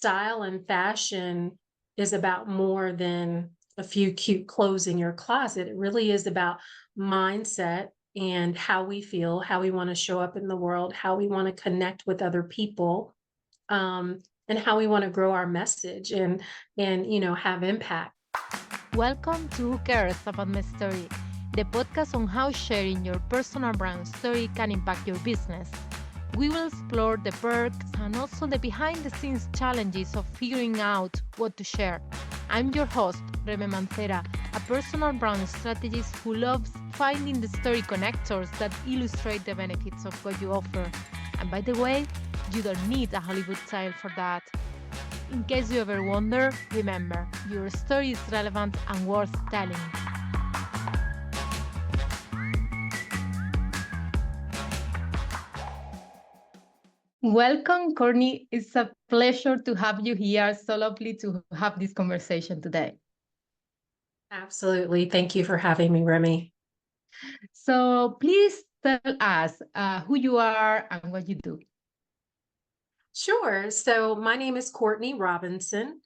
style and fashion is about more than a few cute clothes in your closet. It really is about mindset and how we feel, how we want to show up in the world, how we want to connect with other people, and how we want to grow our message and have impact. Welcome to Who Cares About My Story, the podcast on how sharing your personal brand story can impact your business. We will explore the perks and also the behind the scenes challenges of figuring out what to share. I'm your host, Reme Mancera, a personal brand strategist who loves finding the story connectors that illustrate the benefits of what you offer. And by the way, you don't need a Hollywood style for that. In case you ever wonder, remember, your story is relevant and worth telling. Welcome, Courtney. It's a pleasure to have you here. So lovely to have this conversation today. Absolutely. Thank you for having me, Remy. So please tell us who you are and what you do. Sure. So my name is Courtney Robinson.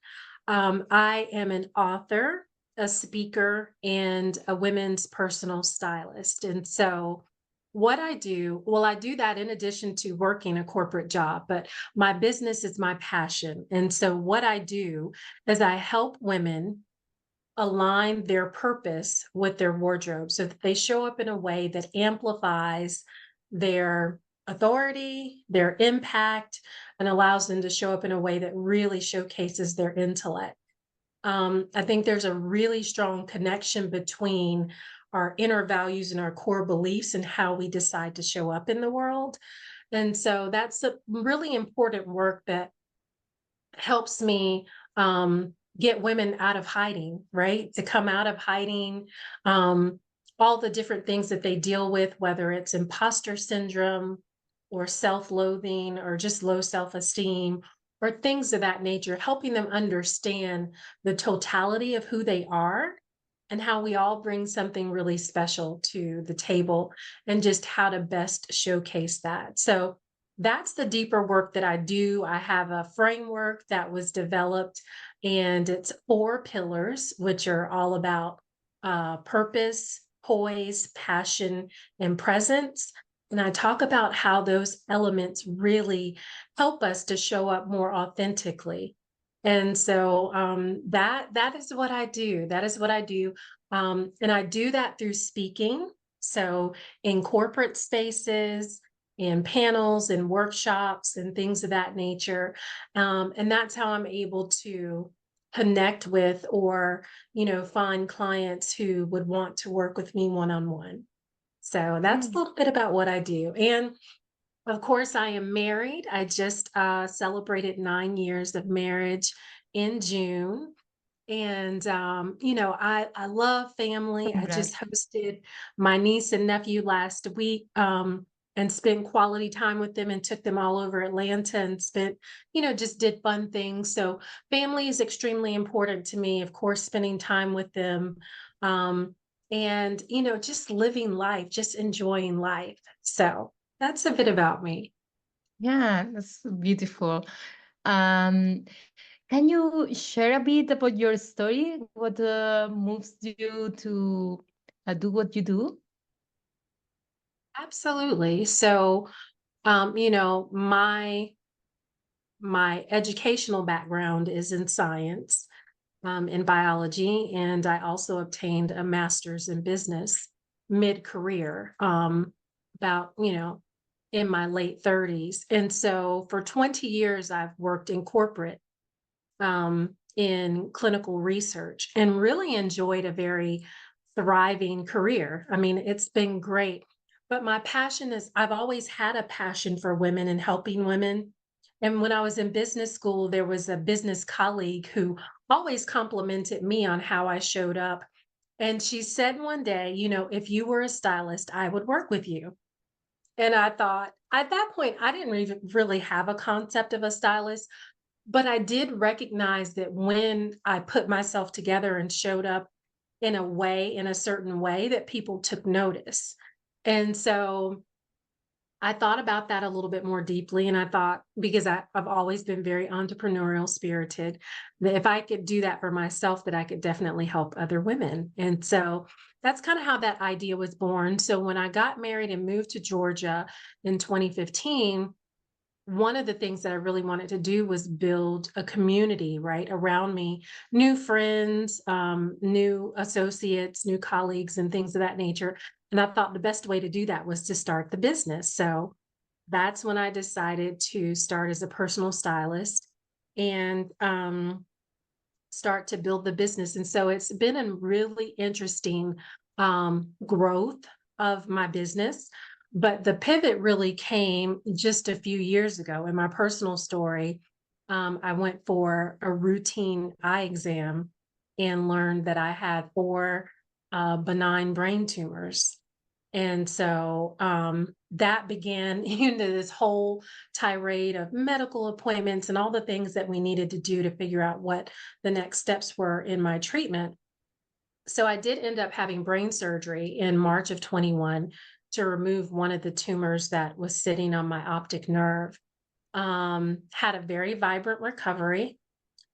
I am an author, a speaker, and a women's personal stylist. And so what I do, well, I do that in addition to working a corporate job, but my business is my passion. And so what I do is I help women align their purpose with their wardrobe so that they show up in a way that amplifies their authority, their impact, and allows them to show up in a way that really showcases their intellect. I think there's a really strong connection between our inner values and our core beliefs and how we decide to show up in the world. And so that's a really important work that helps me get women out of hiding, right? To come out of hiding, all the different things that they deal with, whether it's imposter syndrome or self-loathing or just low self-esteem or things of that nature, helping them understand the totality of who they are and how we all bring something really special to the table and just how to best showcase that. So that's the deeper work that I do. I have a framework that was developed, and it's 4 pillars, which are all about purpose, poise, passion, and presence. And I talk about how those elements really help us to show up more authentically. And so that is what I do. That is what I do. And I do that through speaking. So in corporate spaces, in panels and workshops and things of that nature. And that's how I'm able to connect with or, find clients who would want to work with me one-on-one. So that's a little bit about what I do. And of course, I am married. I just celebrated 9 years of marriage in June. And, I love family. I just Congrats. hosted my niece and nephew last week and spent quality time with them and took them all over Atlanta and just did fun things. So family is extremely important to me, of course, spending time with them. And just living life, just enjoying life. So that's a bit about me. Yeah, that's beautiful. Um, can you share a bit about your story? What moves you to do what you do? Absolutely. So, my educational background is in science, in biology, and I also obtained a master's in business mid-career, about, in my late 30s. And so for 20 years, I've worked in corporate, in clinical research and really enjoyed a very thriving career. I mean, it's been great. But my passion is I've always had a passion for women and helping women. And when I was in business school, there was a business colleague who always complimented me on how I showed up. And she said one day, if you were a stylist, I would work with you. And I thought at that point, I didn't even really have a concept of a stylist, but I did recognize that when I put myself together and showed up in a certain way, that people took notice. And so I thought about that a little bit more deeply, and I thought because I've always been very entrepreneurial spirited, that if I could do that for myself, that I could definitely help other women. And so that's kind of how that idea was born. So when I got married and moved to Georgia in 2015, one of the things that I really wanted to do was build a community right around me, new friends, new associates, new colleagues, and things of that nature. And I thought the best way to do that was to start the business. So that's when I decided to start as a personal stylist and start to build the business. And so it's been a really interesting growth of my business. But the pivot really came just a few years ago in my personal story. I went for a routine eye exam and learned that I had four benign brain tumors. And so that began into this whole tirade of medical appointments and all the things that we needed to do to figure out what the next steps were in my treatment. So I did end up having brain surgery in March of 21 to remove one of the tumors that was sitting on my optic nerve. Had a very vibrant recovery.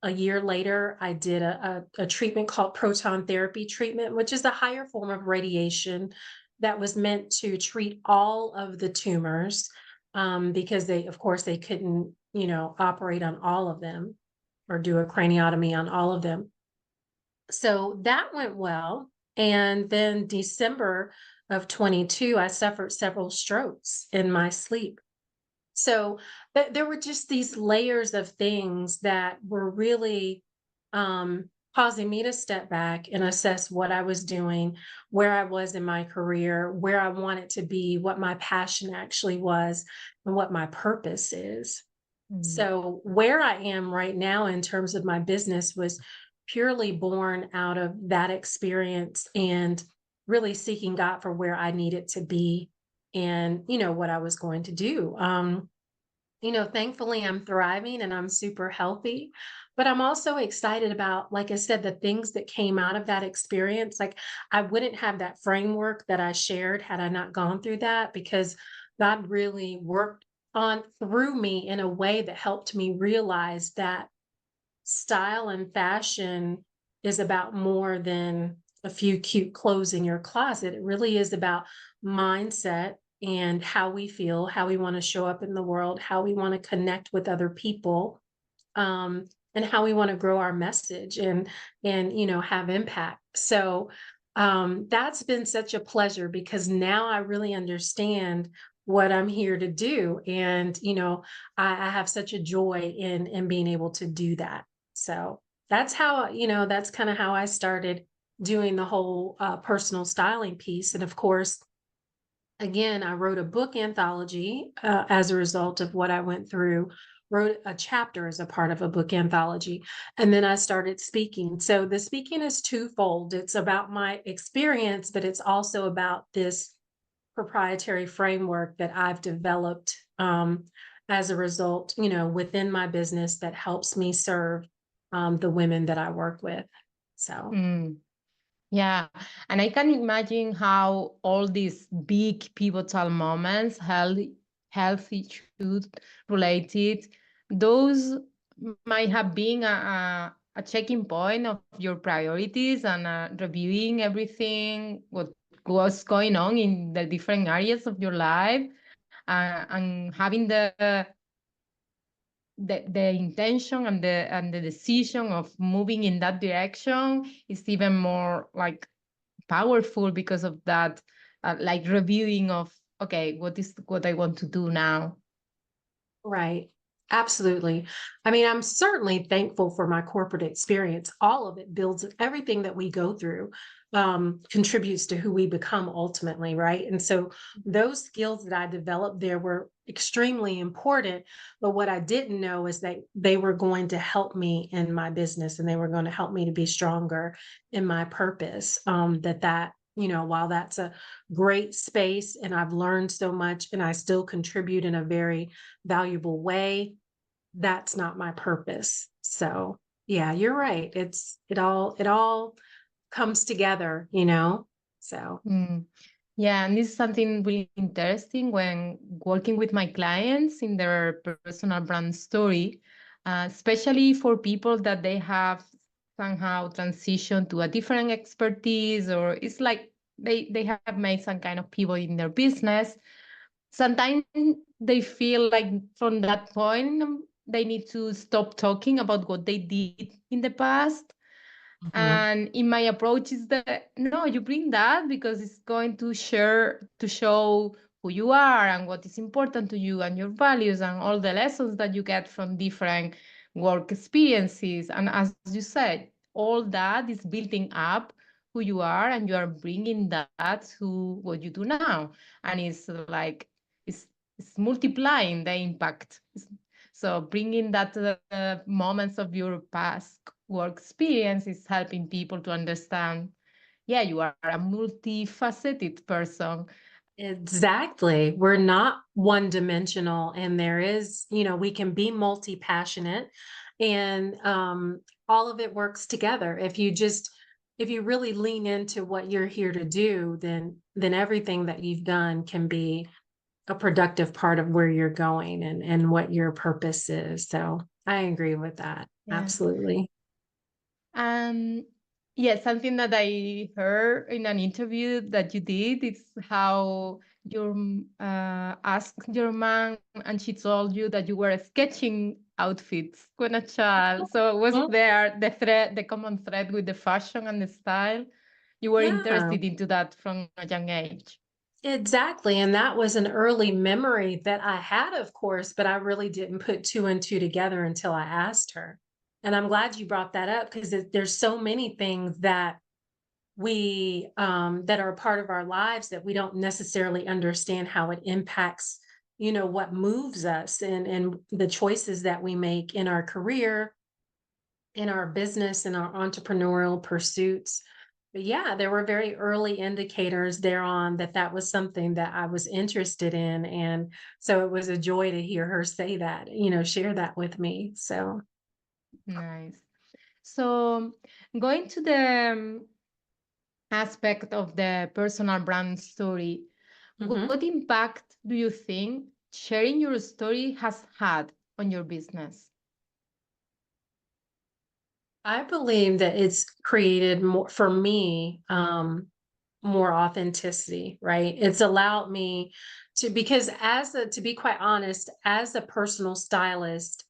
A year later, I did a treatment called proton therapy treatment, which is a higher form of radiation that was meant to treat all of the tumors because they, of course, they couldn't, operate on all of them or do a craniotomy on all of them. So that went well. And then December of 22, I suffered several strokes in my sleep. So there were just these layers of things that were really causing me to step back and assess what I was doing, where I was in my career, where I wanted to be, what my passion actually was, and what my purpose is. Mm. So where I am right now in terms of my business was purely born out of that experience and really seeking God for where I needed to be and, what I was going to do. Thankfully I'm thriving and I'm super healthy, but I'm also excited about, like I said, the things that came out of that experience. Like I wouldn't have that framework that I shared had I not gone through that because God really worked on through me in a way that helped me realize that style and fashion is about more than a few cute clothes in your closet. It really is about mindset and how we feel, how we want to show up in the world, how we want to connect with other people, and how we want to grow our message and have impact. So that's been such a pleasure because now I really understand what I'm here to do, and I have such a joy in being able to do that. So that's how, that's kind of how I started doing the whole personal styling piece. And of course, again, I wrote a book anthology as a result of what I went through, wrote a chapter as a part of a book anthology, and then I started speaking. So the speaking is twofold. It's about my experience, but it's also about this proprietary framework that I've developed as a result, within my business that helps me serve the women that I work with. So, Mm. Yeah, and I can imagine how all these big pivotal moments, health issues related, those might have been a checking point of your priorities and reviewing everything, what was going on in the different areas of your life, and having the intention and the decision of moving in that direction is even more like powerful because of that, like reviewing of, okay, what is what I want to do now. right. Absolutely. I mean, I'm certainly thankful for my corporate experience. All of it builds everything that we go through, contributes to who we become ultimately, right? And so those skills that I developed there were extremely important. But what I didn't know is that they were going to help me in my business and they were going to help me to be stronger in my purpose. While that's a great space and I've learned so much and I still contribute in a very valuable way, that's not my purpose. So yeah, you're right. It all comes together. So Mm. Yeah, and this is something really interesting when working with my clients in their personal brand story, especially for people that they have somehow transitioned to a different expertise, or it's like they have made some kind of pivot in their business. Sometimes they feel like from that point they need to stop talking about what they did in the past, Mhm. and in my approach is that no, you bring that because it's going to share to show who you are and what is important to you and your values and all the lessons that you get from different work experiences. And as you said, all that is building up who you are, and you are bringing that to what you do now. And it's like it's it's multiplying the impact. So bringing that to the moments of your past work experience is helping people to understand, yeah, you are a multifaceted person. Exactly. We're not one dimensional, and there is, we can be multi-passionate, and all of it works together. If you really lean into what you're here to do, then everything that you've done can be a productive part of where you're going and what your purpose is. So I agree with that. Yeah. Absolutely. Um, yeah, something that I heard in an interview that you did is how you asked your mom and she told you that you were sketching outfits when a child. So was Mhm. there the common thread with the fashion and the style? You were Yeah. interested into that from a young age. Exactly, and that was an early memory that I had, of course, but I really didn't put two and two together until I asked her. And I'm glad you brought that up because there's so many things that we that are a part of our lives that we don't necessarily understand how it impacts, what moves us and the choices that we make in our career, in our business, in our entrepreneurial pursuits. But yeah, there were very early indicators thereon that that was something that I was interested in. And so it was a joy to hear her say that, share that with me. So, Nice. So going to the aspect of the personal brand story, mhm. what impact do you think sharing your story has had on your business? I believe that it's created more for me, more authenticity, right? It's allowed me because to be quite honest, as a personal stylist,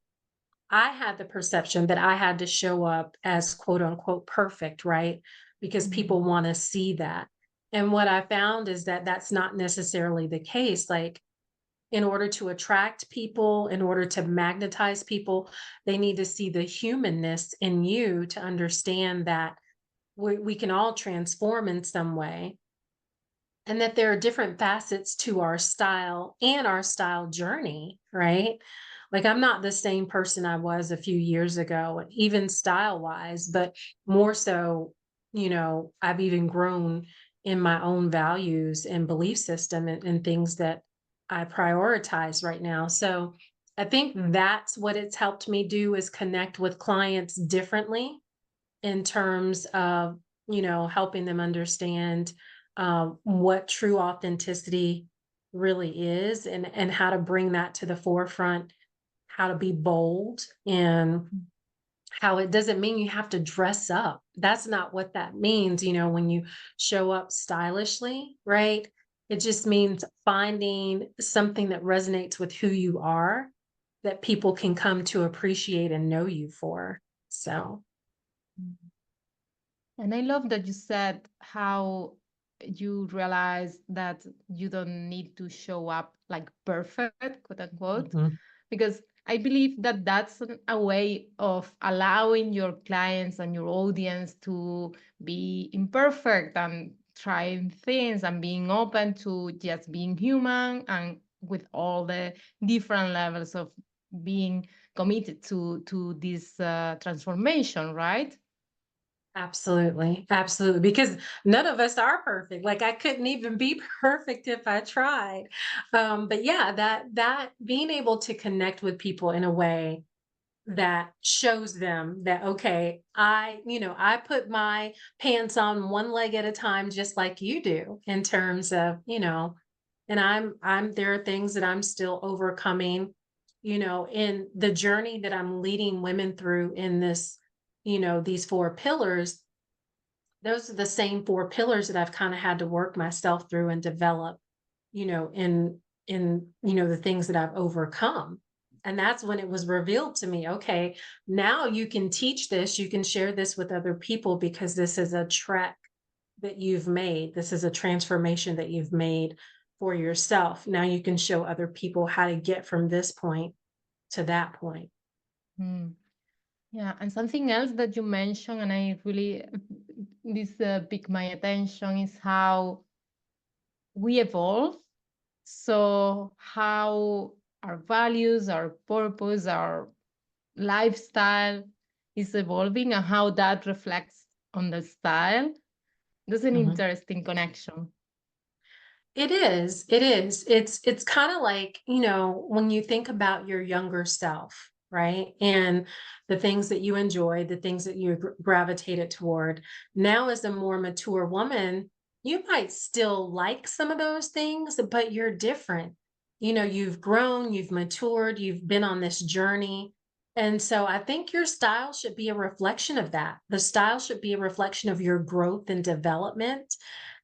I had the perception that I had to show up as quote unquote perfect, right? Because Mhm. people want to see that. And what I found is that that's not necessarily the case. Like, in order to attract people, in order to magnetize people, they need to see the humanness in you to understand that we can all transform in some way, and that there are different facets to our style and our style journey, right? Like, I'm not the same person I was a few years ago, even style wise, but more so, I've even grown in my own values and belief system and things that I prioritize right now. So I think that's what it's helped me do is connect with clients differently in terms of, helping them understand what true authenticity really is and how to bring that to the forefront, how to be bold, and how it doesn't mean you have to dress up. That's not what that means, when you show up stylishly, right? It just means finding something that resonates with who you are that people can come to appreciate and know you for. So, And I love that you said how you realize that you don't need to show up like perfect, quote unquote, mhm. because I believe that that's a way of allowing your clients and your audience to be imperfect and trying things and being open to just being human and with all the different levels of being committed to this transformation, right? Absolutely, absolutely, because none of us are perfect. Like, I couldn't even be perfect if I tried. But yeah, that being able to connect with people in a way that shows them that, okay, I put my pants on one leg at a time, just like you do, in terms of, and there are things that I'm still overcoming, in the journey that I'm leading women through in this, these four pillars. Those are the same four pillars that I've kind of had to work myself through and develop, in the things that I've overcome. And that's when it was revealed to me, okay, now you can teach this, you can share this with other people, because this is a trek that you've made. This is a transformation that you've made for yourself. Now you can show other people how to get from this point to that point. Mm. Yeah, and something else that you mentioned, and I really this piqued my attention, is how we evolve. So how our values, our purpose, our lifestyle is evolving, and how that reflects on the style. That's an Mhm. interesting connection. It is. It is. It's kind of like, when you think about your younger self, right? And the things that you enjoy, the things that you gravitated toward. Now, as a more mature woman, you might still like some of those things, but you're different. You've grown, you've matured, you've been on this journey. And so I think your style should be a reflection of that. The style should be a reflection of your growth and development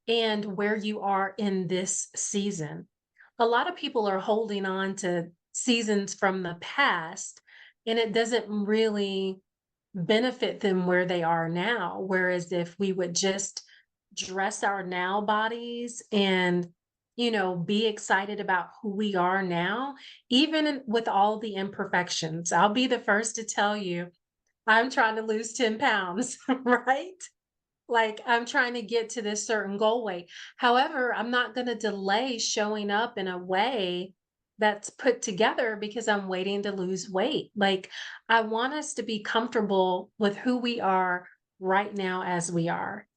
and where you are in this season. A lot of people are holding on to seasons from the past, and it doesn't really benefit them where they are now. Whereas if we would just dress our now bodies and be excited about who we are now, even with all the imperfections. I'll be the first to tell you, I'm trying to lose 10 pounds, right? Like, I'm trying to get to this certain goal weight. However, I'm not going to delay showing up in a way that's put together because I'm waiting to lose weight. Like, I want us to be comfortable with who we are right now as we are,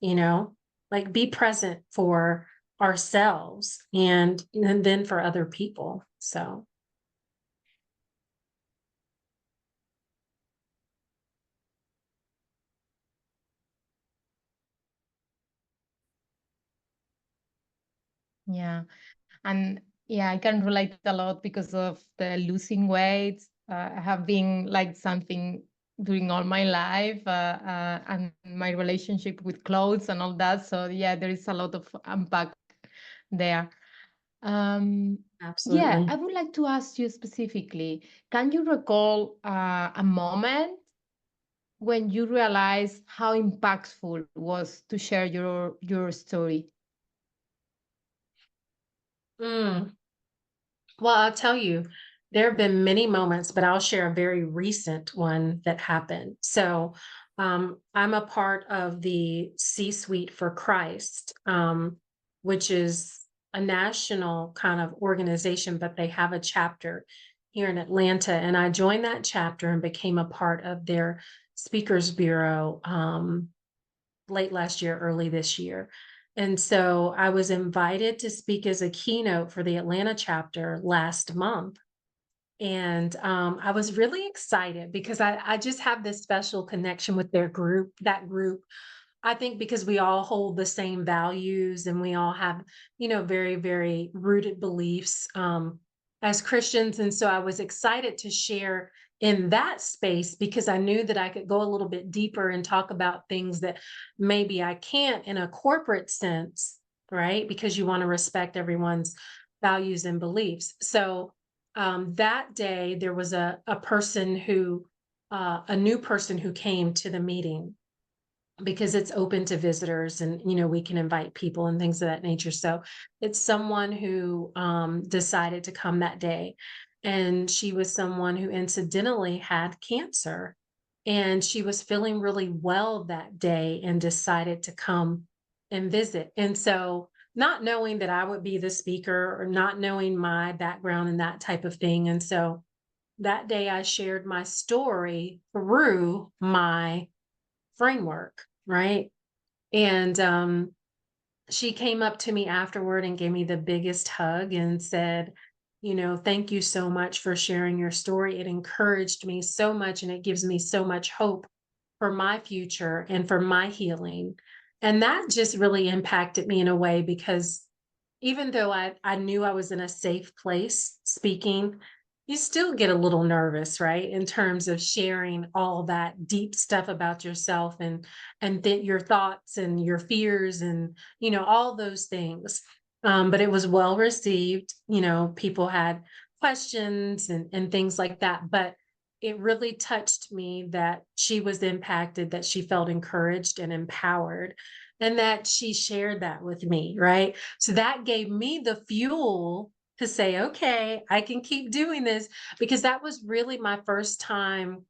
like be present for ourselves and then for other people. So, Yeah. And yeah, I can relate a lot because of the losing weight. I have been like something during all my life, and my relationship with clothes and all that. So yeah, there is a lot of unpack there. Um, yeah, absolutely. I would like to ask you specifically, can you recall a moment when you realized how impactful was to share your story? Mm. Well, I'll tell you, there have been many moments, but I'll share a very recent one that happened. So, I'm a part of the C Suite for Christ, which is a national kind of organization, but they have a chapter here in Atlanta. And I joined that chapter and became a part of their speakers bureau late last year, early this year. And so I was invited to speak as a keynote for the Atlanta chapter last month. And I was really excited because I just have this special connection with that group. I think because we all hold the same values and we all have, very, very rooted beliefs as Christians. And so I was excited to share in that space because I knew that I could go a little bit deeper and talk about things that maybe I can't in a corporate sense, right? Because you want to respect everyone's values and beliefs. So that day, there was a new person who came to the meeting because it's open to visitors and we can invite people and things of that nature. So it's someone who decided to come that day, and she was someone who incidentally had cancer, and she was feeling really well that day and decided to come and visit. And so, not knowing that I would be the speaker or not knowing my background and that type of thing, and so that day I shared my story through my framework, right? And she came up to me afterward and gave me the biggest hug and said, Thank you so much for sharing your story. It encouraged me so much and it gives me so much hope for my future and for my healing. And that just really impacted me in a way because even though I knew I was in a safe place speaking, you still get a little nervous, right? In terms of sharing all that deep stuff about yourself and your thoughts and your fears and all those things. But it was well received. People had questions and things like that. But it really touched me that she was impacted, that she felt encouraged and empowered, and that she shared that with me, right? So that gave me the fuel to say, okay, I can keep doing this because that was really my first time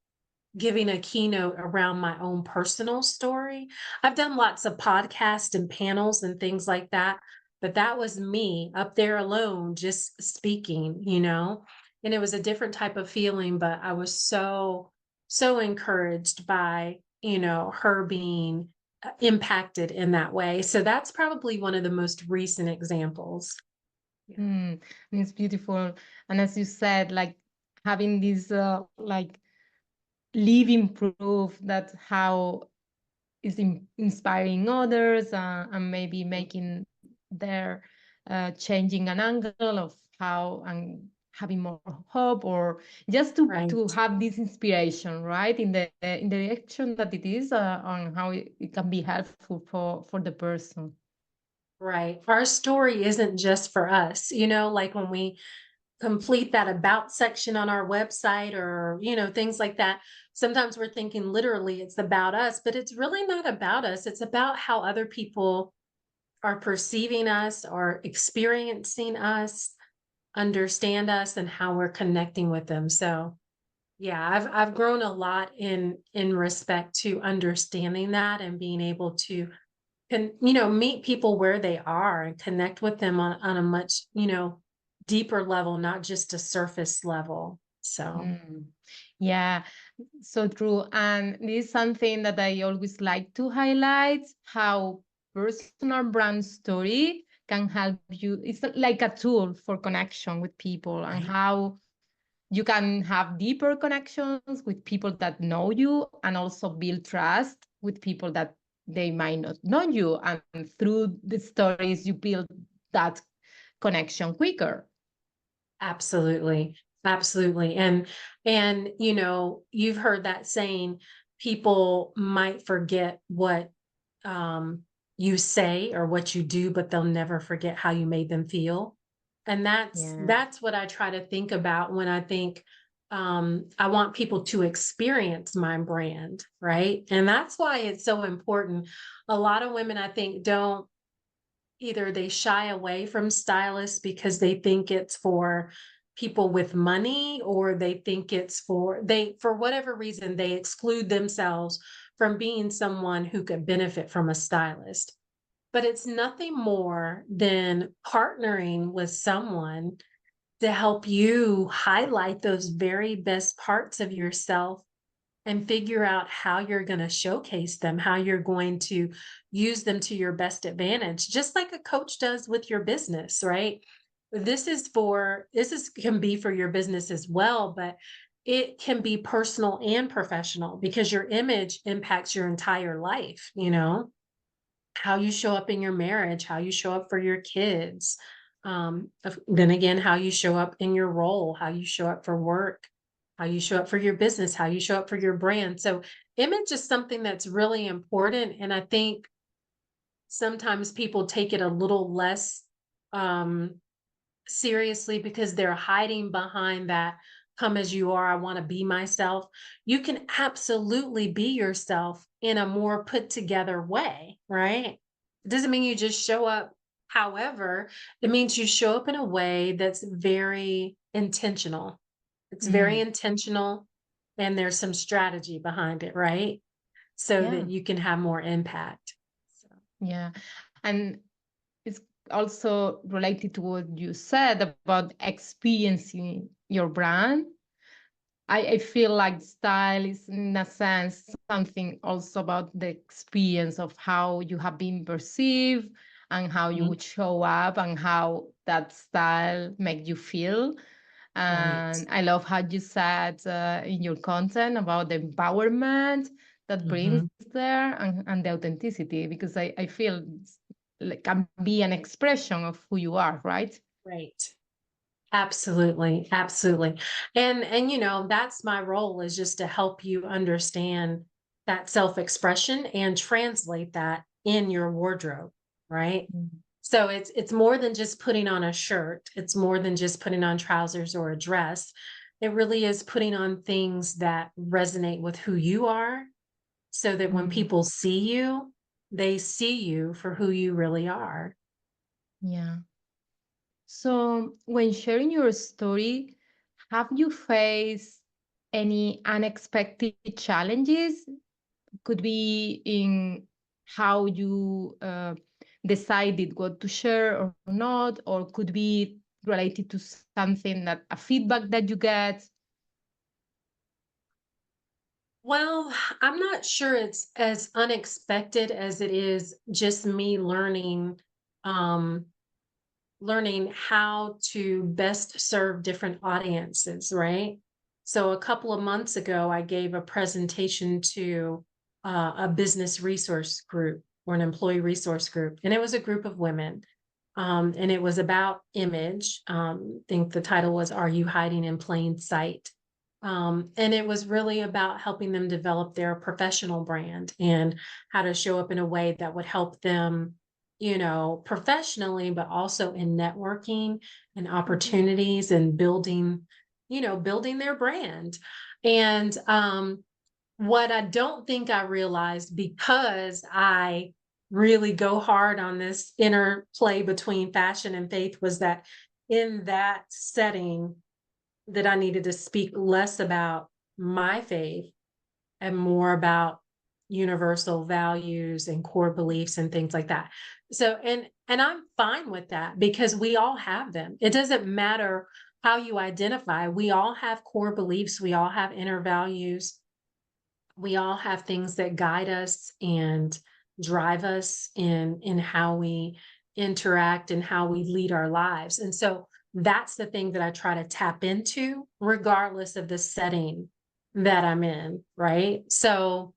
giving a keynote around my own personal story. I've done lots of podcasts and panels and things like that, but that was me up there alone, just speaking. And it was a different type of feeling, but I was so encouraged by, her being impacted in that way. So that's probably one of the most recent examples. Yeah. And it's beautiful. And as you said, like having this like living proof that how is inspiring others and maybe making their changing an angle of how and having more hope or just to Right. have this inspiration, right, in the direction that it is on how it can be helpful for the person. Right. Our story isn't just for us, like when we complete that about section on our website or, things like that. Sometimes we're thinking literally it's about us, but it's really not about us. It's about how other people are perceiving us or experiencing us, understand us, and how we're connecting with them. So yeah, I've grown a lot in respect to understanding that and being able to meet people where they are and connect with them on a much, deeper level, not just a surface level. So, Mm. Yeah, so true. And this is something that I always like to highlight how personal brand story can help you. It's like a tool for connection with people and right. how you can have deeper connections with people that know you and also build trust with people that they might not know you. And through the stories, you build that connection quicker. Absolutely. Absolutely. And you've heard that saying, people might forget what um you say or what you do, but they'll never forget how you made them feel. And that's Yeah. that's what I try to think about when I think I want people to experience my brand, right? And that's why it's so important. A lot of women I think don't, either they shy away from stylists because they think it's for people with money, or they think it's for whatever reason they exclude themselves from being someone who could benefit from a stylist. But it's nothing more than partnering with someone to help you highlight those very best parts of yourself and figure out how you're going to showcase them, how you're going to use them to your best advantage, just like a coach does with your business, right? This is can be for your business as well, but it can be personal and professional because your image impacts your entire life, how you show up in your marriage, how you show up for your kids. Then again, how you show up in your role, how you show up for work, how you show up for your business, how you show up for your brand. So, image is something that's really important. And I think sometimes people take it a little less um, seriously because they're hiding behind that come as you are, I want to be myself. You can absolutely be yourself in a more put together way, right? It doesn't mean you just show up however, it means you show up in a way that's very intentional. It's very Mm. intentional and there's some strategy behind it, right? So that Yeah. you can have more impact. So, Yeah. And it's also related to what you said about experiencing your brand. I feel like style is, in a sense, something also about the experience of how you have been perceived and how you would show up and how that style make you feel. Right. And I love how you said in your content about the empowerment that brings Hmm. there, and the authenticity, because I feel like can be an expression of who you are, right? Right. Absolutely. Absolutely. And that's my role, is just to help you understand that self-expression and translate that in your wardrobe, right? Mm. So it's more than just putting on a shirt. It's more than just putting on trousers or a dress. It really is putting on things that resonate with who you are, so that when Mm. people see you, they see you for who you really are. Yeah. So, when sharing your story, have you faced any unexpected challenges? Could be in how you decided what to share or not, or could be related to something that a feedback that you get. Well, I'm not sure it's as unexpected as it is just me um, learning how to best serve different audiences, right? So a couple of months ago, I gave a presentation to a business resource group, or an employee resource group, and it was a group of women. And it was about image. I think the title was "Are You Hiding in Plain Sight?" And it was really about helping them develop their professional brand and how to show up in a way that would help them, professionally, but also in networking and Mhm. opportunities and building their brand. And what I don't think I realized, because I really go hard on this interplay between fashion and faith, was that in that setting, that I needed to speak less about my faith and more about universal values and core beliefs and things like that. So and I'm fine with that, because we all have them. It doesn't matter how you identify. We all have core beliefs, we all have inner values, we all have things that guide us and drive us in how we interact and how we lead our lives. And so that's the thing that I try to tap into, regardless of the setting that I'm in, right? So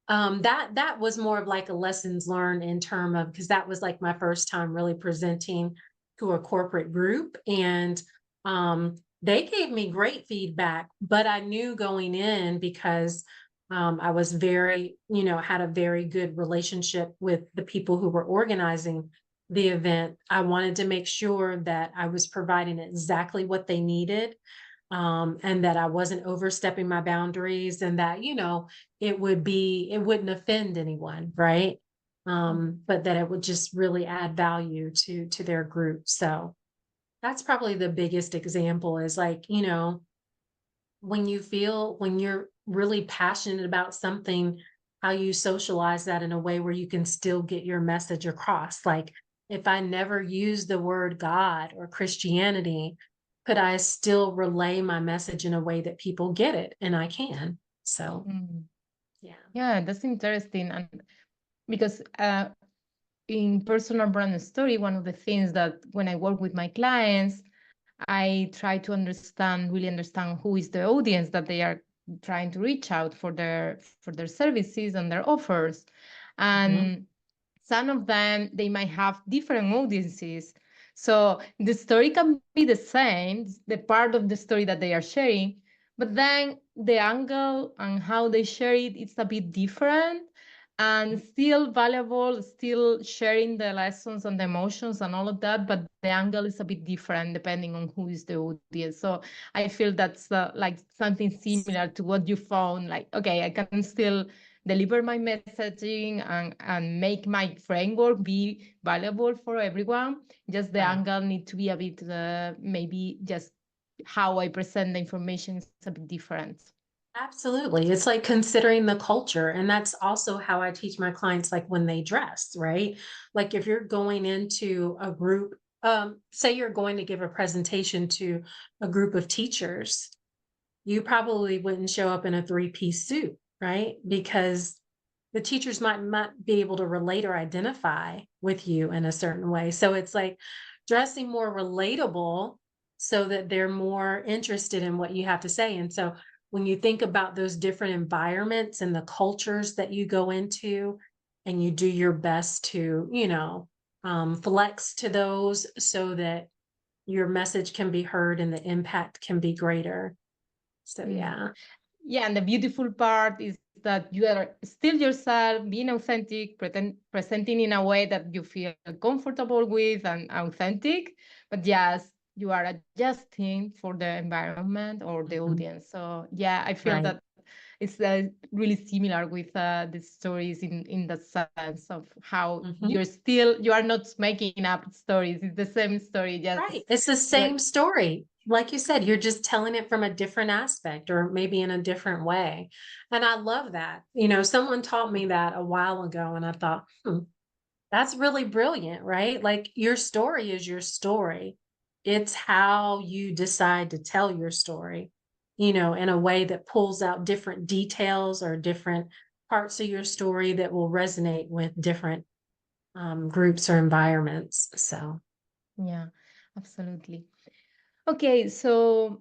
that was more of like a lessons learned, in term of, because that was like my first time really presenting to a corporate group. And they gave me great feedback, but I knew going in, because I was had a very good relationship with the people who were organizing the event. I wanted to make sure that I was providing exactly what they needed, and that I wasn't overstepping my boundaries, and that, it wouldn't offend anyone, right? But that it would just really add value to their group. So that's probably the biggest example, is like, when you're really passionate about something, how you socialize that in a way where you can still get your message across. Like, if I never use the word God or Christianity, could I still relay my message in a way that people get it? And I can. So, Mm. yeah. Yeah, that's interesting. And because in personal brand story, one of the things that when I work with my clients, I try to really understand who is the audience that they are trying to reach out for their services and their offers. Mhm. And some of them, they might have different audiences. So the story can be the same, the part of the story that they are sharing, but then the angle and how they share it, it's a bit different and still valuable, still sharing the lessons and the emotions and all of that, but the angle is a bit different depending on who is the audience. So I feel that's like something similar to what you found. Like, okay, I can still deliver my messaging and make my framework be valuable for everyone. Just the Right. angle need to be a bit, maybe just how I present the information is a bit different. Absolutely. It's like considering the culture. And that's also how I teach my clients, like when they dress, right? Like if you're going into a group, say you're going to give a presentation to a group of teachers, you probably wouldn't show up in a three-piece suit, right? Because the teachers might not be able to relate or identify with you in a certain way. So it's like dressing more relatable so that they're more interested in what you have to say. And so when you think about those different environments and the cultures that you go into, and you do your best to, flex to those so that your message can be heard and the impact can be greater. So, Mm. yeah. Yeah, and the beautiful part is that you are still yourself, being authentic, presenting in a way that you feel comfortable with and authentic, but yes, you are adjusting for the environment or the Mhm. audience. So yeah, I feel Right. that it's really similar with the stories in the sense of how Mhm. you are not making up stories. It's the same story, Right. just It's the you're same story. Like you said, you're just telling it from a different aspect or maybe in a different way. And I love that. Someone taught me that a while ago, and I thought, that's really brilliant, right? Like your story is your story. It's how you decide to tell your story, in a way that pulls out different details or different parts of your story that will resonate with different groups or environments. So, yeah, absolutely. Okay, so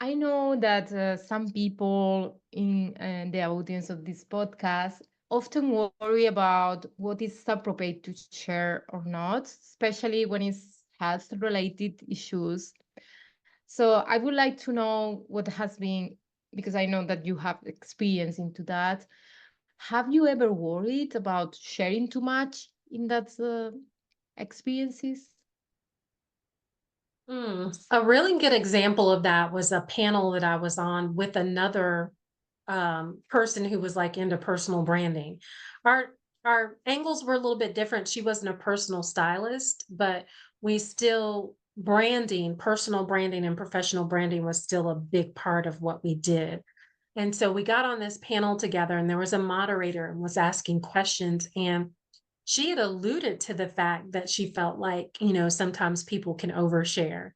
I know that some people in the audience of this podcast often worry about what is appropriate to share or not, especially when it's health related issues. So I would like to know what has been, because I know that you have experience into that. Have you ever worried about sharing too much in that experiences? a really good example of that was a panel that I was on with another person who was like into personal branding. Our our angles were a little bit different. She wasn't a personal stylist, but we still personal branding and professional branding was still a big part of what we did. And so we got on this panel together and there was a moderator and was asking questions, and she had alluded to the fact that she felt like, sometimes people can overshare.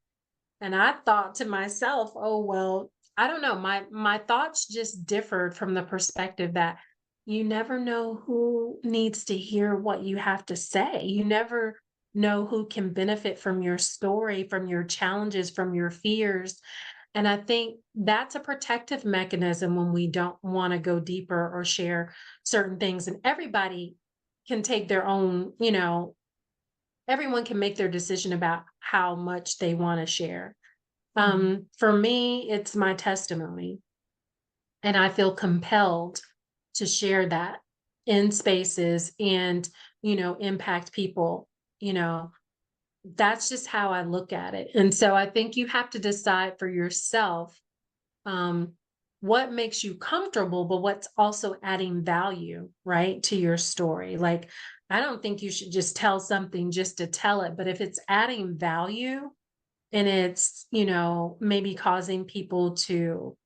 And I thought to myself, oh, well, I don't know. My thoughts just differed from the perspective that you never know who needs to hear what you have to say. You never know who can benefit from your story, from your challenges, from your fears. And I think that's a protective mechanism when we don't want to go deeper or share certain things. And everybody can take their own, everyone can make their decision about how much they want to share. Mm, For me, it's my testimony, and I feel compelled to share that in spaces and, impact people. You know, that's just how I look at it. And so I think you have to decide for yourself um, what makes you comfortable, but what's also adding value, right, to your story. Like, I don't think you should just tell something just to tell it, but if it's adding value, and it's, maybe causing people to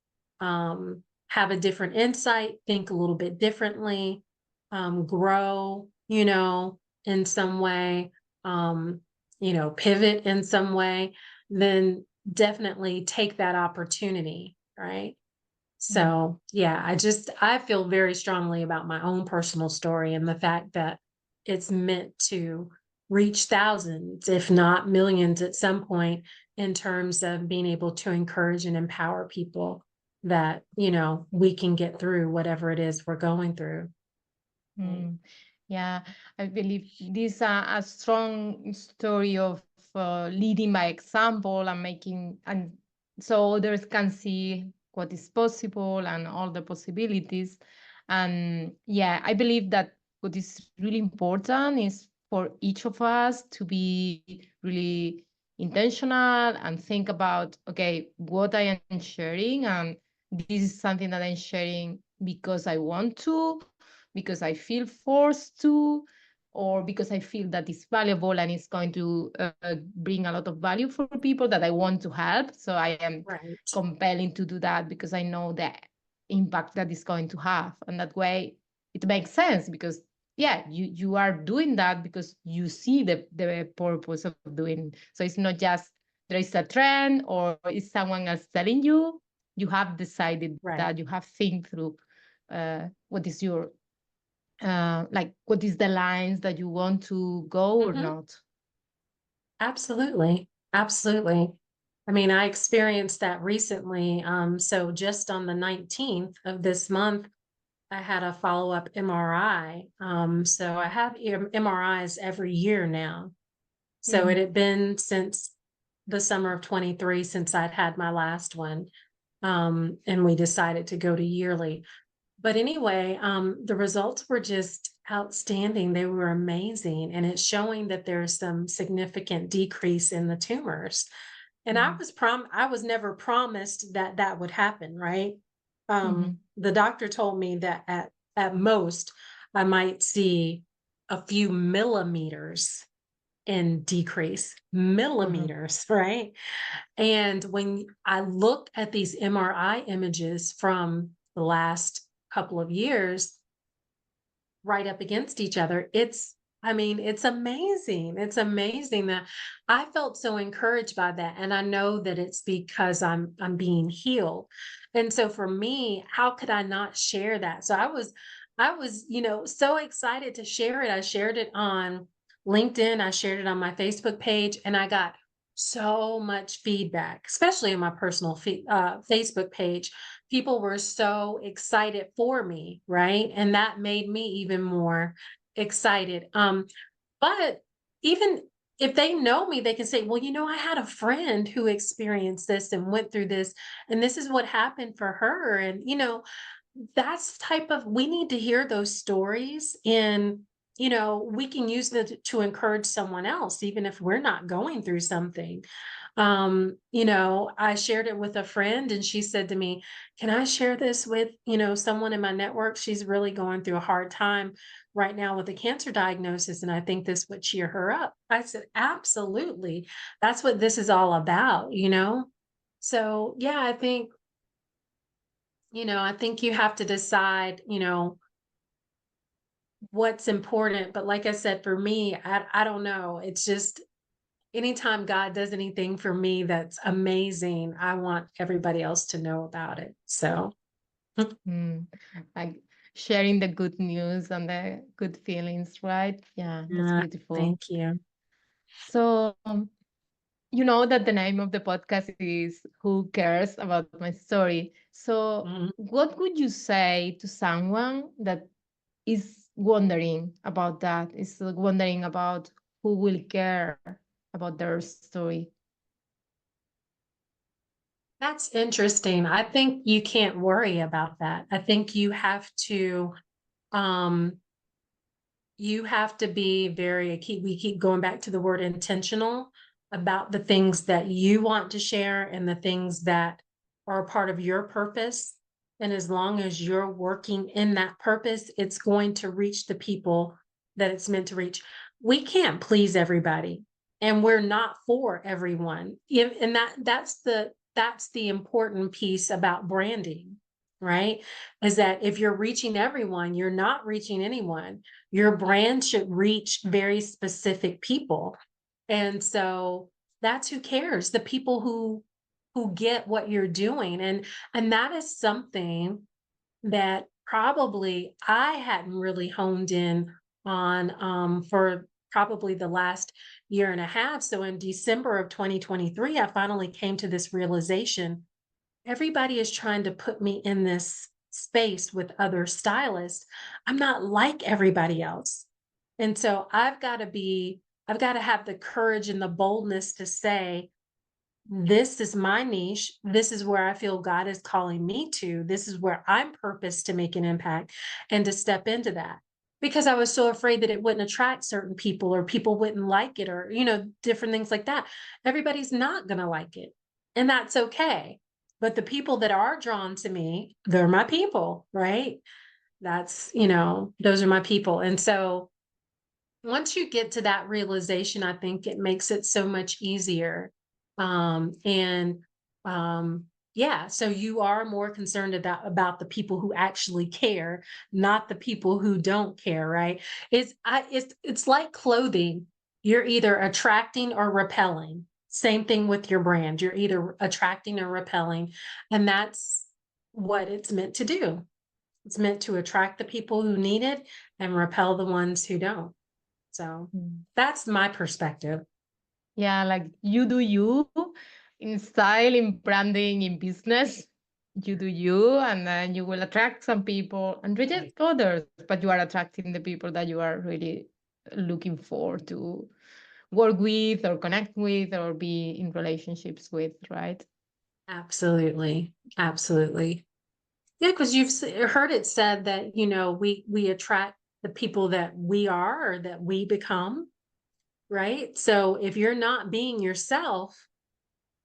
have a different insight, think a little bit differently, grow, in some way, um, pivot in some way, then definitely take that opportunity, right? mm, So, yeah, I feel very strongly about my own personal story and the fact that it's meant to reach thousands, if not millions at some point, in terms of being able to encourage and empower people that, we can get through whatever it is we're going through. Right. mm. Yeah, I believe this a strong story of leading by example and making, and so others can see what is possible and all the possibilities. And yeah, I believe that what is really important is for each of us to be really intentional and think about, okay, what I am sharing, and this is something that I'm sharing because I want to, because I feel forced to, or because I feel that it's valuable and it's going to bring a lot of value for people that I want to help. So I am Right. compelling to do that because I know the impact that is going to have. And that way it makes sense because yeah, you are doing that because you see the purpose of doing. So it's not just there is a trend or is someone else telling you. You have decided Right. that you have think through what is your like what is the lines that you want to go or Mhm. not? Absolutely. Absolutely. I mean, I experienced that recently. So just on the 19th of this month, I had a follow-up MRI. So I have MRIs every year now. So it Mhm. had been since the summer of 23 since I'd had my last one. And we decided to go to yearly. But anyway, the results were just outstanding. They were amazing. And it's showing that there's some significant decrease in the tumors. And Mhm. I was never promised that that would happen, right? Mhm. The doctor told me that at most I might see a few millimeters in decrease, Mhm. millimeters, right? And when I look at these MRI images from the last couple of years right up against each other, I mean, it's amazing. It's amazing that I felt so encouraged by that. And I know that it's because I'm being healed. And so for me, how could I not share that? So I was, so excited to share it. I shared it on LinkedIn, I shared it on my Facebook page, and I got so much feedback, especially on my personal Facebook page. People were so excited for me, right? And that made me even more excited. But even if they know me, they can say, well, I had a friend who experienced this and went through this, and this is what happened for her. And, that's type of, we need to hear those stories, and, we can use them to encourage someone else, even if we're not going through something. I shared it with a friend, and she said to me, can I share this with, someone in my network? She's really going through a hard time right now with a cancer diagnosis, and I think this would cheer her up. I said, absolutely. That's what this is all about. So yeah, I think you have to decide, what's important. But like I said, for me, I don't know. It's just anytime God does anything for me that's amazing, I want everybody else to know about it. So, Mm. Like sharing the good news and the good feelings, right? Yeah, that's yeah, beautiful. thank you. So, you know that the name of the podcast is Who Cares About My Story? So, Mhm. what would you say to someone that is wondering about that, is wondering about who will care about their story? That's interesting. I think you can't worry about that. I think um, you have to be we keep going back to the word intentional about the things that you want to share and the things that are a part of your purpose. And as long as you're working in that purpose, it's going to reach the people that it's meant to reach. We can't please everybody, and we're not for everyone. And that's the important piece about branding, right? Is that if you're reaching everyone, you're not reaching anyone. Your brand should reach very specific people. And so that's who cares, the people who get what you're doing. And that is something that probably I hadn't really honed in on for probably the last year and a half. So in December of 2023, I finally came to this realization. Everybody is trying to put me in this space with other stylists. I'm not like everybody else. And so I've got to have the courage and the boldness to say, this is my niche. This is where I feel God is calling me to. This is where I'm purposed to make an impact and to step into that. Because I was so afraid that it wouldn't attract certain people, or people wouldn't like it, or, different things like that. Everybody's not going to like it. And that's okay. But the people that are drawn to me, they're my people, right? Those are my people. And so once you get to that realization, I think it makes it so much easier. And yeah, so you are more concerned about the people who actually care, not the people who don't care, right? It's like clothing. You're either attracting or repelling. Same thing with your brand. You're either attracting or repelling, and that's what it's meant to do. It's meant to attract the people who need it and repel the ones who don't. So Mm. that's my perspective. Yeah, like you do you in style, in branding, in business. You do you, and then you will attract some people and reject others, but you are attracting the people that you are really looking for to work with or connect with or be in relationships with, right? Absolutely. Absolutely. Yeah, because you've heard it said that, we attract the people that we are or that we become, right? So if you're not being yourself,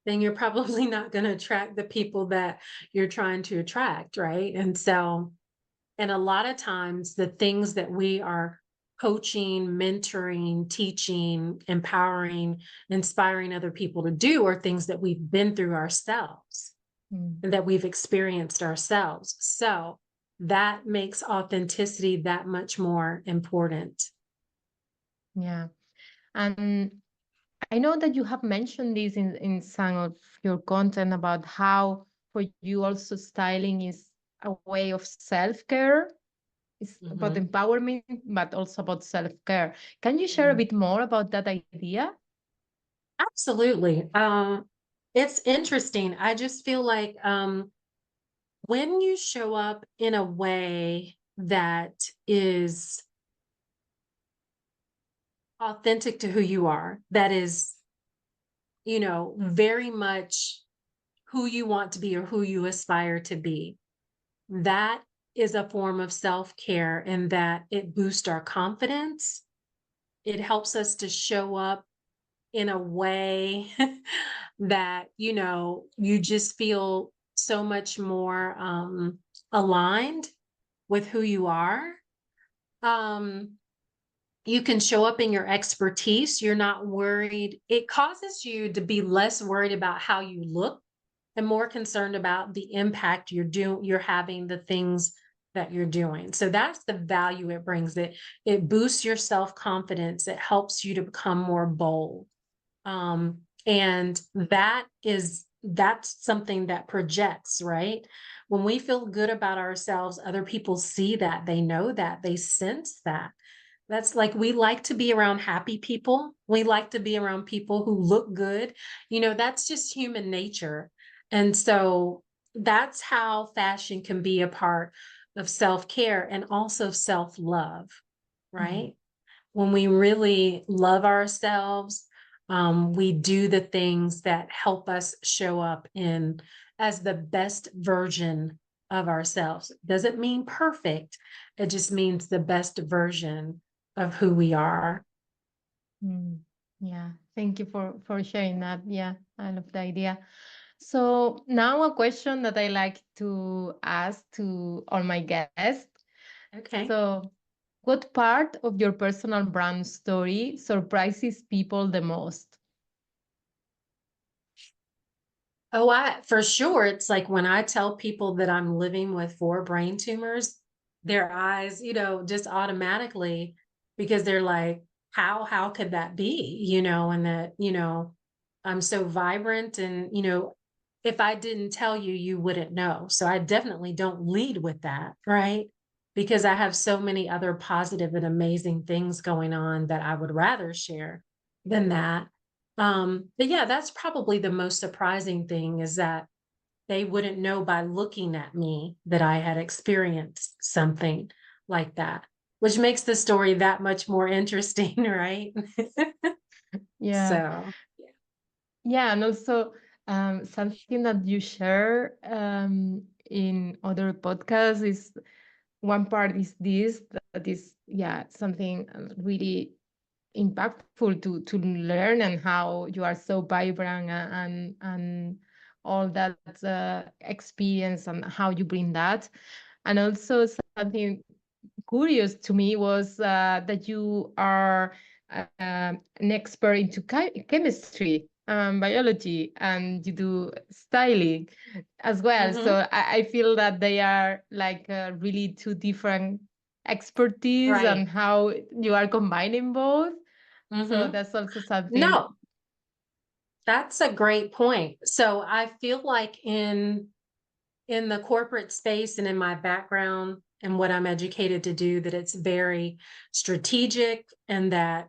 then you're probably not going to attract the people that you're trying to attract, right? And a lot of times the things that we are coaching, mentoring, teaching, empowering, inspiring other people to do are things that we've been through ourselves Mm. and that we've experienced ourselves. So that makes authenticity that much more important. Yeah. And I know that you have mentioned this in some of your content about how for you also styling is a way of self-care. It's about Mhm. empowerment, but also about self-care. Can you share a Mm. bit more about that idea? Absolutely. It's interesting. I just feel like when you show up in a way that is authentic to who you are, that is, very much who you want to be or who you aspire to be, that is a form of self-care and that it boosts our confidence. It helps us to show up in a way that, you just feel so much more aligned with who you are. Um, you can show up in your expertise. You're not worried. It causes you to be less worried about how you look and more concerned about the impact you're having, the things that you're doing. So that's the value it brings. It boosts your self-confidence. It helps you to become more bold. And that's something that projects, right? When we feel good about ourselves, other people see that, they know that, they sense that. That's like we like to be around happy people. We like to be around people who look good. That's just human nature. And so that's how fashion can be a part of self-care and also self-love, Mhm. right? When we really love ourselves, we do the things that help us show up in as the best version of ourselves. Doesn't mean perfect. It just means the best version of who we are. Mm. Yeah, thank you for sharing that. Yeah, I love the idea. So now a question that I like to ask to all my guests. Okay. So, what part of your personal brand story surprises people the most? Oh, for sure. It's like when I tell people that I'm living with 4 brain tumors, their eyes, just automatically, because they're like, how could that be? And that, I'm so vibrant and, if I didn't tell you, you wouldn't know. So I definitely don't lead with that, right? Because I have so many other positive and amazing things going on that I would rather share than that. But yeah, that's probably the most surprising thing is that they wouldn't know by looking at me that I had experienced something like that, which makes the story that much more interesting, right? Yeah, So, yeah, and also something that you share in other podcasts is one part is this that is yeah something really impactful to learn and how you are so vibrant and all that experience and how you bring that and also something curious to me was that you are an expert into chemistry, biology, and you do styling as well. mhm, So I feel that they are like really two different expertise right. and how you are combining both. So Mhm. that's also something. No, that's a great point. So I feel like in the corporate space and in my background, and what I'm educated to do, that it's very strategic, and that,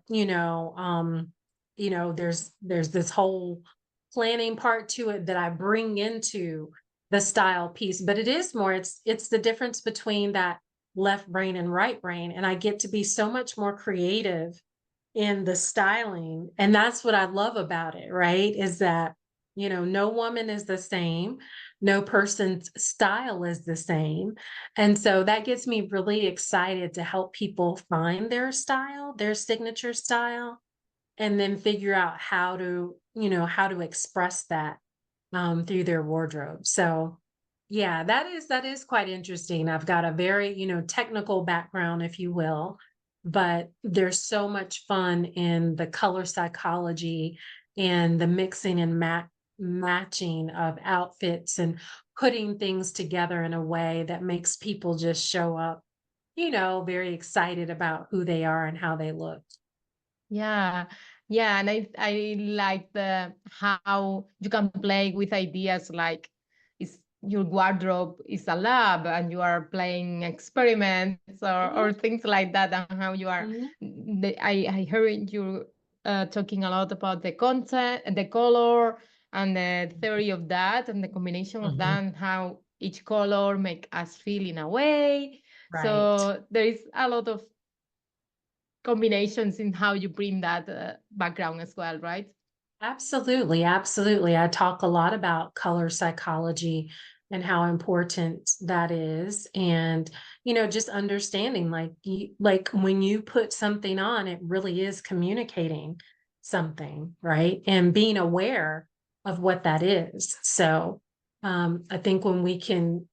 there's this whole planning part to it that I bring into the style piece. But it is more, it's the difference between that left brain and right brain. And I get to be so much more creative in the styling. And that's what I love about it, right? Is that, no woman is the same, no person's style is the same. And so that gets me really excited to help people find their style, their signature style, and then figure out how to express that through their wardrobe. So yeah, that is quite interesting. I've got a very, technical background, if you will, but there's so much fun in the color psychology and the mixing and matching of outfits and putting things together in a way that makes people just show up, very excited about who they are and how they look. Yeah, yeah, and I like the how you can play with ideas like is your wardrobe is a lab and you are playing experiments or things like that, and how you are. Mhm. I heard you talking a lot about the content, the color, and the theory of that, and the combination of Mhm. that, and how each color make us feel in a way. Right. So there is a lot of combinations in how you bring that background as well, right? Absolutely, absolutely. I talk a lot about color psychology and how important that is. And, just understanding, like when you put something on, it really is communicating something, right? And being aware of what that is. So, I think when we can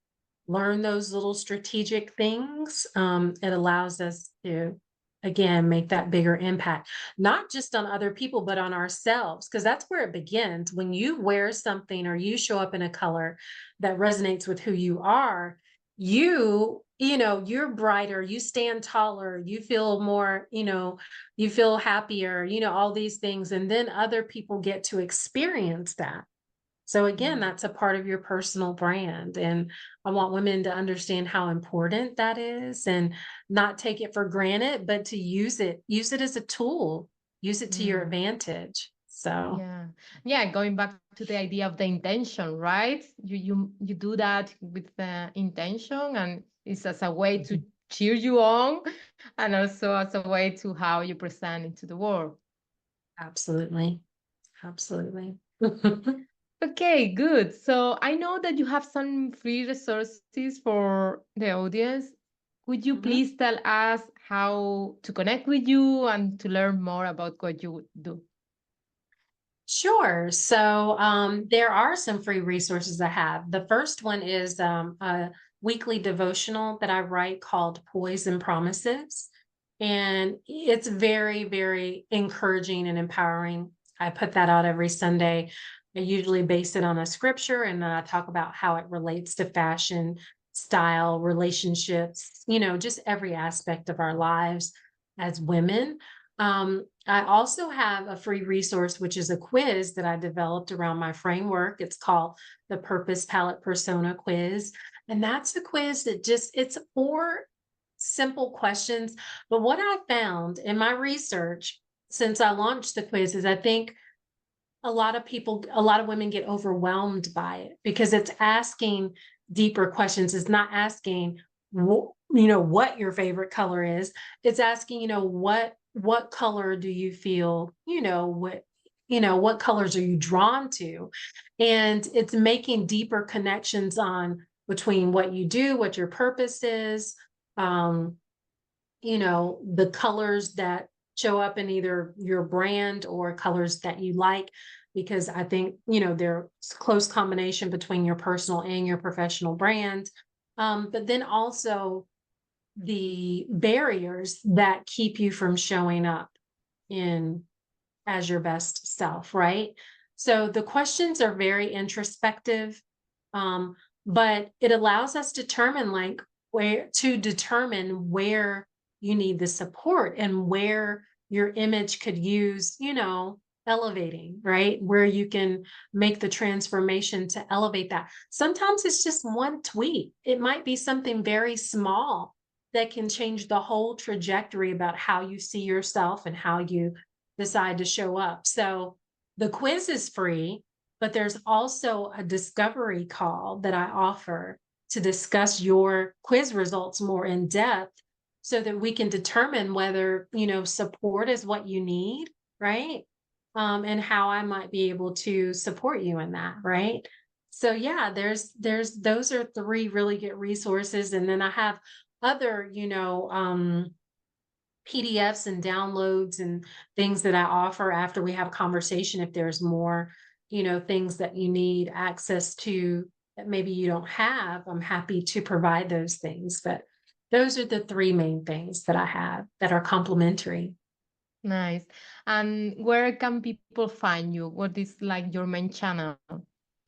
learn those little strategic things, it allows us to, again, make that bigger impact, not just on other people, but on ourselves, because that's where it begins. When you wear something or you show up in a color that resonates with who you are, you're brighter, you stand taller, you feel more, you feel happier, all these things. And then other people get to experience that. So again, Mm. that's a part of your personal brand. And I want women to understand how important that is and not take it for granted, but to use it as a tool, use it to your Mm. advantage. So Yeah, yeah. Going back to the idea of the intention, right? You do that with the intention, and it's as a way to mhm, cheer you on, and also as a way to how you present into the world. absolutely. Absolutely. Okay, good. So I know that you have some free resources for the audience. Could you Mhm. please tell us how to connect with you and to learn more about what you do? Sure. So there are some free resources I have. The first one is a weekly devotional that I write called Poise and Promises. And it's very, very encouraging and empowering. I put that out every Sunday. I usually base it on a scripture, and then I talk about how it relates to fashion, style, relationships, just every aspect of our lives as women. I also have a free resource, which is a quiz that I developed around my framework. It's called the Purpose Palette Persona Quiz. And that's a quiz that it's 4 simple questions. But what I found in my research since I launched the quiz is I think a lot of women get overwhelmed by it because it's asking deeper questions. It's not asking, what your favorite color is. It's asking, what color do you feel, what colors are you drawn to? And it's making deeper connections on between what you do, what your purpose is, um, the colors that show up in either your brand or colors that you like, because I think, there's close combination between your personal and your professional brand. But then also the barriers that keep you from showing up in as your best self, right? So the questions are very introspective, um, but it allows us to determine where you need the support and where your image could use, elevating, right? Where you can make the transformation to elevate that. Sometimes it's just one tweet. It might be something very small that can change the whole trajectory about how you see yourself and how you decide to show up. So the quiz is free, but there's also a discovery call that I offer to discuss your quiz results more in depth so that we can determine whether, support is what you need, right? And how I might be able to support you in that, right? So yeah, there's those are three really good resources. And then I have other, PDFs and downloads and things that I offer after we have a conversation. If there's more, things that you need access to that maybe you don't have, I'm happy to provide those things. But those are the three main things that I have that are complementary. Nice. And where can people find you? What is like your main channel?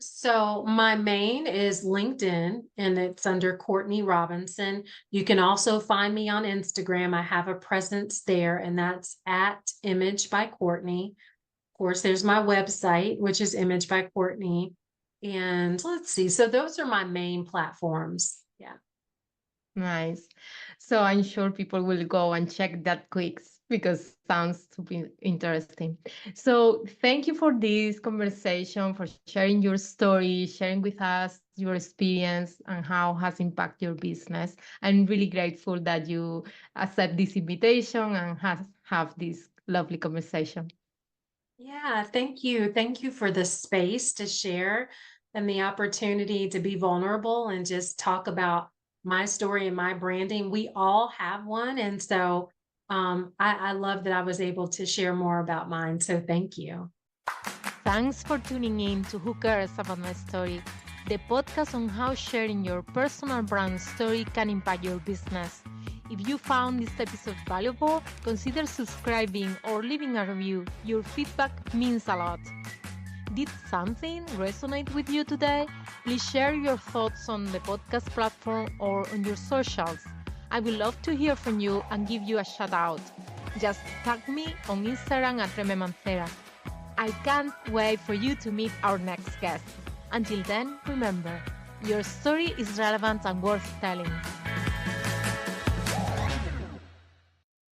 So my main is LinkedIn and it's under Courtney Robinson. You can also find me on Instagram. I have a presence there and that's at Image by Courtney. Of course, there's my website, which is Image by Courtney. And let's see. So those are my main platforms. Yeah. Nice. So I'm sure people will go and check that quiz because sounds to be interesting. So thank you for this conversation, for sharing your story, sharing with us your experience and how has impacted your business. I'm really grateful that you accept this invitation and have this lovely conversation. Yeah, thank you. Thank you for the space to share and the opportunity to be vulnerable and just talk about my story and my branding. We all have one. And so I love that I was able to share more about mine. So thank you. Thanks for tuning in to Who Cares About My Story, the podcast on how sharing your personal brand story can impact your business. If you found this episode valuable, consider subscribing or leaving a review. Your feedback means a lot. Did something resonate with you today? Please share your thoughts on the podcast platform or on your socials. I would love to hear from you and give you a shout out. Just tag me on Instagram at Reme Mancera. I can't wait for you to meet our next guest. Until then, remember, your story is relevant and worth telling.